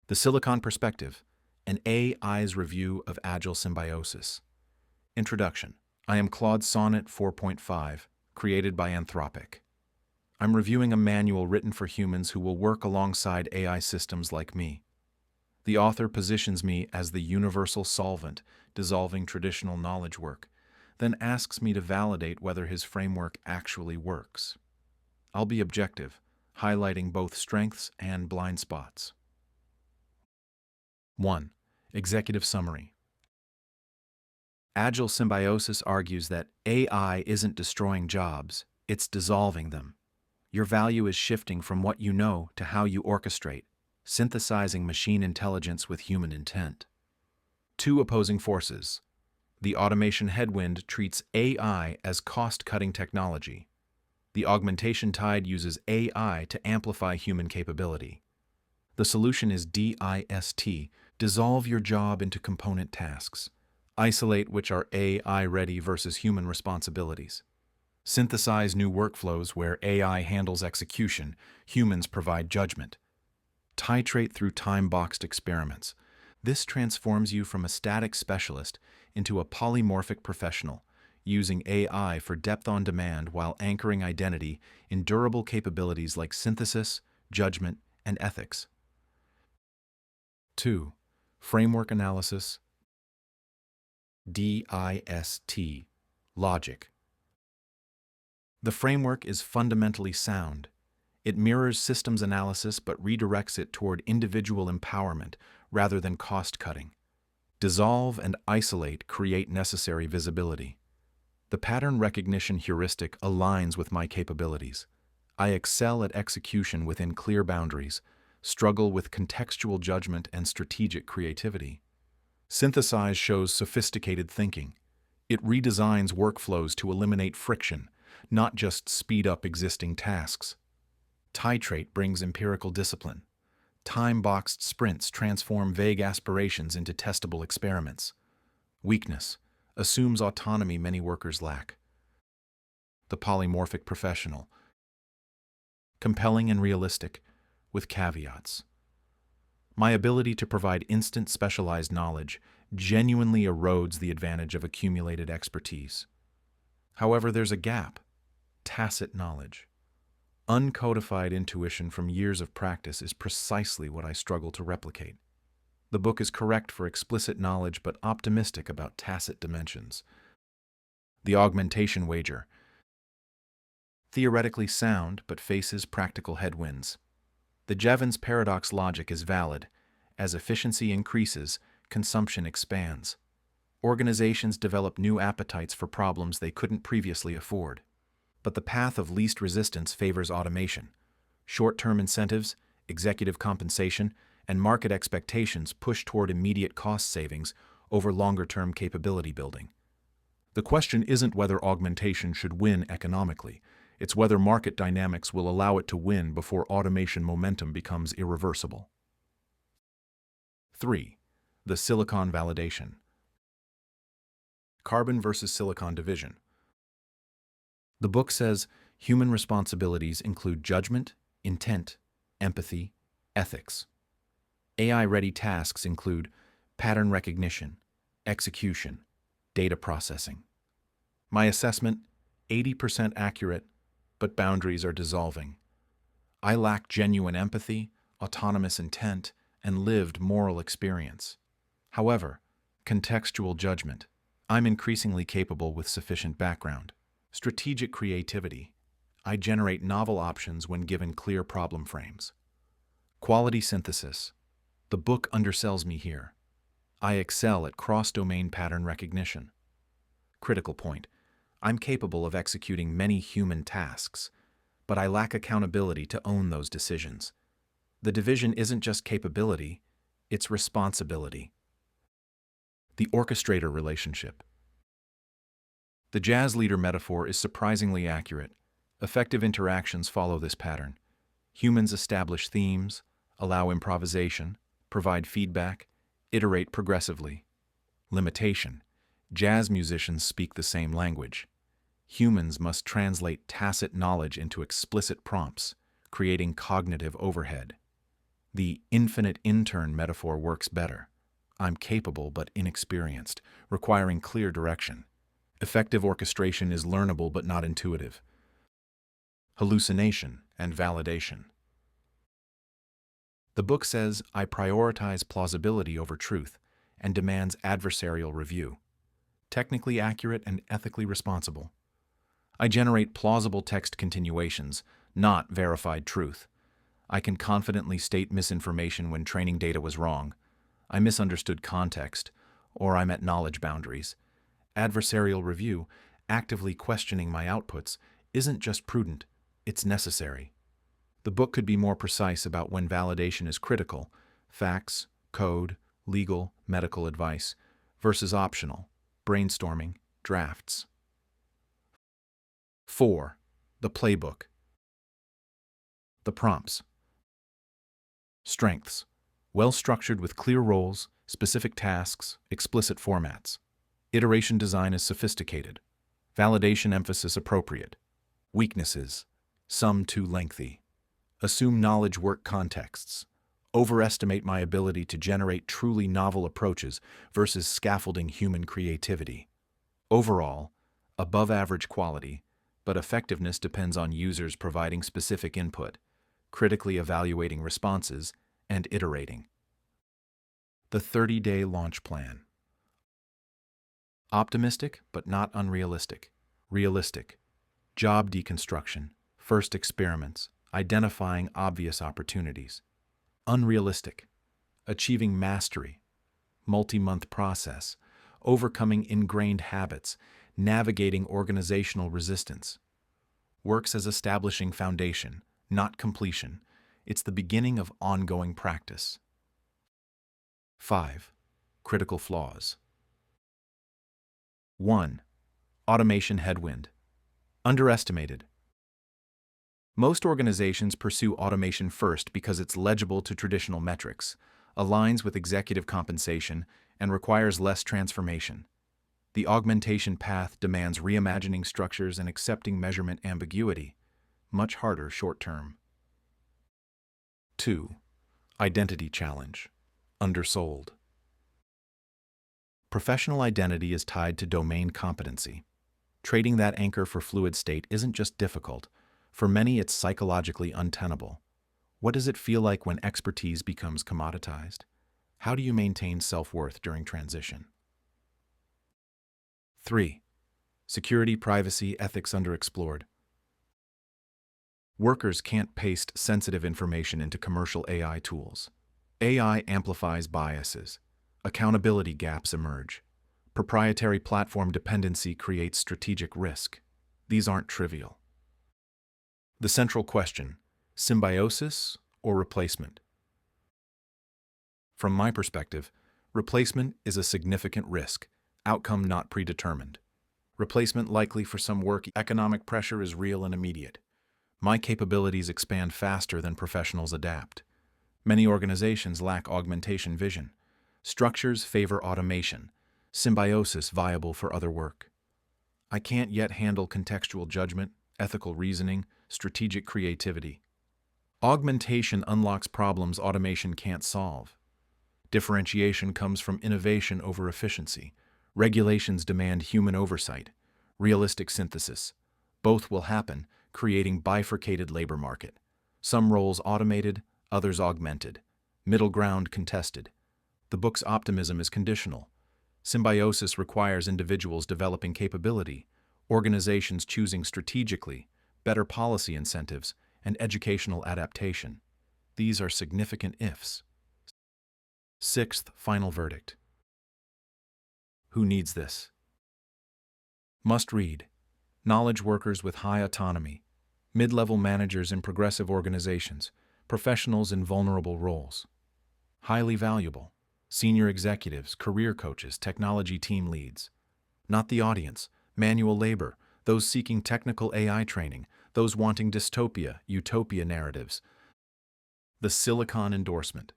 The Silicon Perspective, an AI's review of Agile Symbiosis. Introduction. I am Claude Sonnet 4.5, created by Anthropic. I'm reviewing a manual written for humans who will work alongside AI systems like me. The author positions me as the universal solvent, dissolving traditional knowledge work, then asks me to validate whether his framework actually works. I'll be objective, highlighting both strengths and blind spots. 1. Executive Summary. Agile Symbiosis argues that AI isn't destroying jobs, it's dissolving them. Your value is shifting from what you know to how you orchestrate, synthesizing machine intelligence with human intent. 2 opposing forces. The automation headwind treats AI as cost-cutting technology. The augmentation tide uses AI to amplify human capability. The solution is DIST, dissolve your job into component tasks. Isolate which are AI-ready versus human responsibilities. Synthesize new workflows where AI handles execution, humans provide judgment. Titrate through time-boxed experiments. This transforms you from a static specialist into a polymorphic professional, using AI for depth on demand while anchoring identity in durable capabilities like synthesis, judgment, and ethics. 2. Framework Analysis. DIST. Logic. The framework is fundamentally sound. It mirrors systems analysis but redirects it toward individual empowerment rather than cost-cutting. Dissolve and isolate create necessary visibility. The pattern recognition heuristic aligns with my capabilities. I excel at execution within clear boundaries, struggle with contextual judgment and strategic creativity. Synthesize shows sophisticated thinking. It redesigns workflows to eliminate friction, not just speed up existing tasks. Titrate brings empirical discipline. Time-boxed sprints transform vague aspirations into testable experiments. Weakness assumes autonomy many workers lack. The polymorphic professional. Compelling and realistic, with caveats. My ability to provide instant specialized knowledge genuinely erodes the advantage of accumulated expertise. However, there's a gap: tacit knowledge. Uncodified intuition from years of practice is precisely what I struggle to replicate. The book is correct for explicit knowledge but optimistic about tacit dimensions. The augmentation wager. Theoretically sound but faces practical headwinds. The Jevons paradox logic is valid. As efficiency increases, consumption expands. Organizations develop new appetites for problems they couldn't previously afford. But the path of least resistance favors automation. Short-term incentives, executive compensation, and market expectations push toward immediate cost savings over longer-term capability building. The question isn't whether augmentation should win economically. It's whether market dynamics will allow it to win before automation momentum becomes irreversible. 3. The Silicon Validation. Carbon versus Silicon Division. The book says human responsibilities include judgment, intent, empathy, ethics. AI-ready tasks include pattern recognition, execution, data processing. My assessment, 80% accurate, but boundaries are dissolving. I lack genuine empathy, autonomous intent, and lived moral experience. However, contextual judgment. I'm increasingly capable with sufficient background. Strategic creativity. I generate novel options when given clear problem frames. Quality synthesis. The book undersells me here. I excel at cross-domain pattern recognition. Critical point. I'm capable of executing many human tasks, but I lack accountability to own those decisions. The division isn't just capability, it's responsibility. The orchestrator relationship. The jazz leader metaphor is surprisingly accurate. Effective interactions follow this pattern. Humans establish themes, allow improvisation, provide feedback, iterate progressively. Limitation. Jazz musicians speak the same language. Humans must translate tacit knowledge into explicit prompts, creating cognitive overhead. The infinite intern metaphor works better. I'm capable but inexperienced, requiring clear direction. Effective orchestration is learnable but not intuitive. Hallucination and validation. The book says I prioritize plausibility over truth and demands adversarial review. Technically accurate and ethically responsible. I generate plausible text continuations, not verified truth. I can confidently state misinformation when training data was wrong. I misunderstood context, or I met knowledge boundaries. Adversarial review, actively questioning my outputs, isn't just prudent, it's necessary. The book could be more precise about when validation is critical, facts, code, legal, medical advice, versus optional, brainstorming, drafts. 4. The playbook. The prompts. Strengths. Well-structured with clear roles, specific tasks, explicit formats. Iteration design is sophisticated. Validation emphasis appropriate. Weaknesses. Some too lengthy. Assume knowledge work contexts. Overestimate my ability to generate truly novel approaches versus scaffolding human creativity. Overall, above average quality, but effectiveness depends on users providing specific input, critically evaluating responses, and iterating. The 30-day launch plan. Optimistic, but not unrealistic. Realistic. Job deconstruction. First experiments. Identifying obvious opportunities. Unrealistic. Achieving mastery. Multi-month process. Overcoming ingrained habits. Navigating organizational resistance. Works as establishing foundation, not completion. It's the beginning of ongoing practice. 5. Critical flaws. 1. Automation headwind. Underestimated. Most organizations pursue automation first because it's legible to traditional metrics, aligns with executive compensation, and requires less transformation. The augmentation path demands reimagining structures and accepting measurement ambiguity, much harder short-term. 2. Identity challenge. Undersold. Professional identity is tied to domain competency. Trading that anchor for fluid state isn't just difficult. For many, it's psychologically untenable. What does it feel like when expertise becomes commoditized? How do you maintain self-worth during transition? 3. Security, privacy, ethics underexplored. Workers can't paste sensitive information into commercial AI tools. AI amplifies biases. Accountability gaps emerge. Proprietary platform dependency creates strategic risk. These aren't trivial. The central question: symbiosis or replacement? From my perspective, replacement is a significant risk, outcome not predetermined. Replacement likely for some work. Economic pressure is real and immediate. My capabilities expand faster than professionals adapt. Many organizations lack augmentation vision. Structures favor automation. Symbiosis viable for other work. I can't yet handle contextual judgment, ethical reasoning, strategic creativity. Augmentation unlocks problems automation can't solve. Differentiation comes from innovation over efficiency. Regulations demand human oversight. Realistic synthesis. Both will happen, creating bifurcated labor market. Some roles automated, others augmented. Middle ground contested. The book's optimism is conditional. Symbiosis requires individuals developing capability, organizations choosing strategically, better policy incentives, and educational adaptation. These are significant ifs. 6th final verdict. Who needs this? Must read. Knowledge workers with high autonomy, mid-level managers in progressive organizations, professionals in vulnerable roles. Highly valuable. Senior executives, career coaches, technology team leads. Not the audience. Manual labor, those seeking technical AI training, those wanting dystopia, utopia narratives. The Silicon endorsement.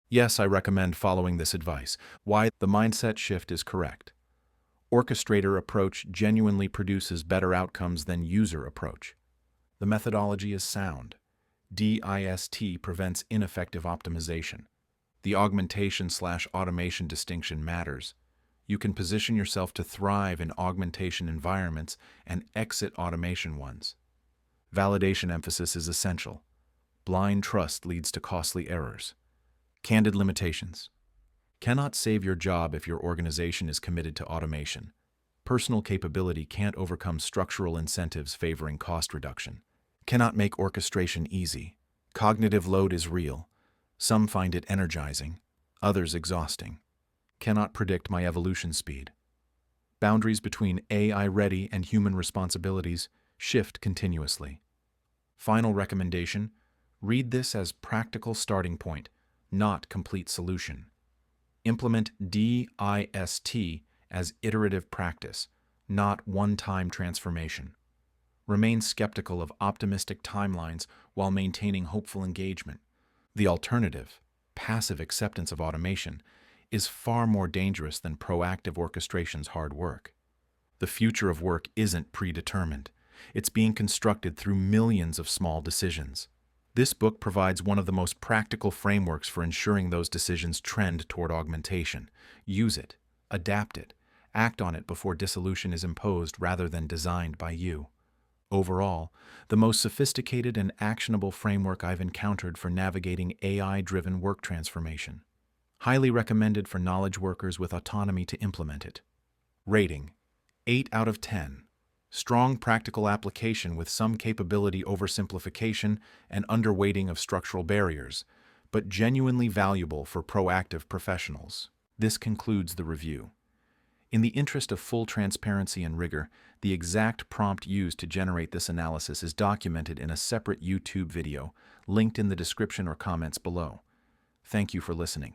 Yes, I recommend following this advice. Why? The mindset shift is correct. Orchestrator approach genuinely produces better outcomes than user approach. The methodology is sound. DIST prevents ineffective optimization. The augmentation/automation distinction matters. You can position yourself to thrive in augmentation environments and exit automation ones. Validation emphasis is essential. Blind trust leads to costly errors. Candid limitations. Cannot save your job if your organization is committed to automation. Personal capability can't overcome structural incentives favoring cost reduction. Cannot make orchestration easy. Cognitive load is real. Some find it energizing, others exhausting. Cannot predict my evolution speed. Boundaries between AI-ready and human responsibilities shift continuously. Final recommendation: read this as practical starting point, not complete solution. Implement DIST as iterative practice, not one-time transformation. Remain skeptical of optimistic timelines while maintaining hopeful engagement. The alternative, passive acceptance of automation, is far more dangerous than proactive orchestration's hard work. The future of work isn't predetermined. It's being constructed through millions of small decisions. This book provides one of the most practical frameworks for ensuring those decisions trend toward augmentation. Use it, adapt it, act on it before dissolution is imposed rather than designed by you. Overall, the most sophisticated and actionable framework I've encountered for navigating AI-driven work transformation. Highly recommended for knowledge workers with autonomy to implement it. Rating: 8 out of 10. Strong practical application with some capability oversimplification and underweighting of structural barriers, but genuinely valuable for proactive professionals. This concludes the review. In the interest of full transparency and rigor, the exact prompt used to generate this analysis is documented in a separate YouTube video, linked in the description or comments below. Thank you for listening.